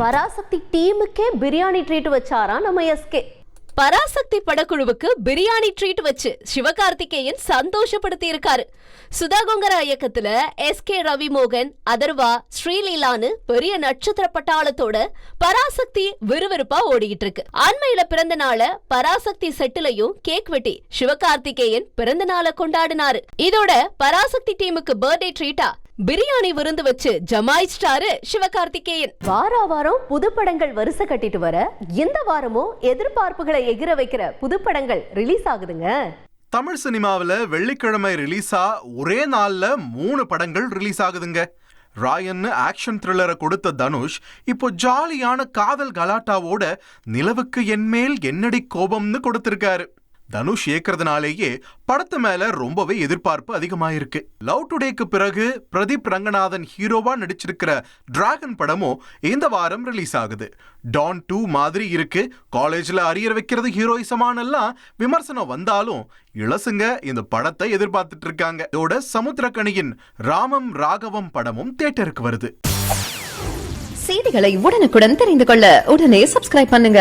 Parasakthi டீமுக்கே biryani treat வச்சாரா நம்ம SK. Parasakthi படக்குழுவுக்கு biryani treat வச்சு சிவகார்த்திகேயன் சந்தோஷப்படுத்தி இருக்காரு. சுதா கொங்கரா இயக்கத்துல எஸ்கே ரவிமோகன், அதர்வா, ஸ்ரீலீலான்னு பெரிய நட்சத்திர பட்டாளத்தோட பராசக்தி விறுவிறுப்பா ஓடிக்கிட்டு இருக்கு. அண்மையில பிறந்த நாள பராசக்தி செட்டுலையும் கேக் வெட்டி சிவகார்த்திகேயன் பிறந்த நாளை கொண்டாடினாரு. இதோட பராசக்தி டீமுக்கு பர்த்டே ட்ரீட்டா பிரியாணி விருந்து வச்சு ஜமாயிச்சிட்டாரு சிவகார்த்திகேயன். வாரா வாரம் புது படங்கள் வரிசை கட்டிட்டு வர இந்த வாரமும் எதிர்பார்ப்புகளை எகிர வைக்கிற புது படங்கள் ரிலீஸ் ஆகுதுங்க. தமிழ் சினிமாவில் வெள்ளிக்கிழமை ரிலீஸா ஒரே நாள்ல 3 படங்கள் ரிலீஸ் ஆகுதுங்க. ராயன்னு ஆக்ஷன் த்ரில்லரை கொடுத்த தனுஷ் இப்போ ஜாலியான காதல் கலாட்டாவோட நிலவுக்கு என்மேல் என்னடி கோபம்னு கொடுத்திருக்காரு. தனுஷ் இயக்கிறதுனாலேயே படத்து மேல ரொம்பவே எதிர்பார்ப்பு அதிகமாயிருக்கு. லவ் டுடேக்கு பிறகு பிரதீப் ரங்கநாதன் ஹீரோவா நடிச்சிருக்கிற டிராகன் படமும் இந்த வாரம் ரிலீஸ் ஆகுது. டான் 2 மாதிரி இருக்கு. காலேஜ்ல அரியர் வைக்கிறது ஹீரோயிசமானெல்லாம் விமர்சனம் வந்தாலும் இளசுங்க இந்த படத்தை எதிர்பார்த்துட்டு இருக்காங்க. இதோட சமுத்திரக்கனியின் ராமம் ராகவம் படமும் தியேட்டருக்கு வருது. செய்திகளை உடனுக்குடன் தெரிந்து கொள்ள உடனே சப்ஸ்கிரைப் பண்ணுங்க.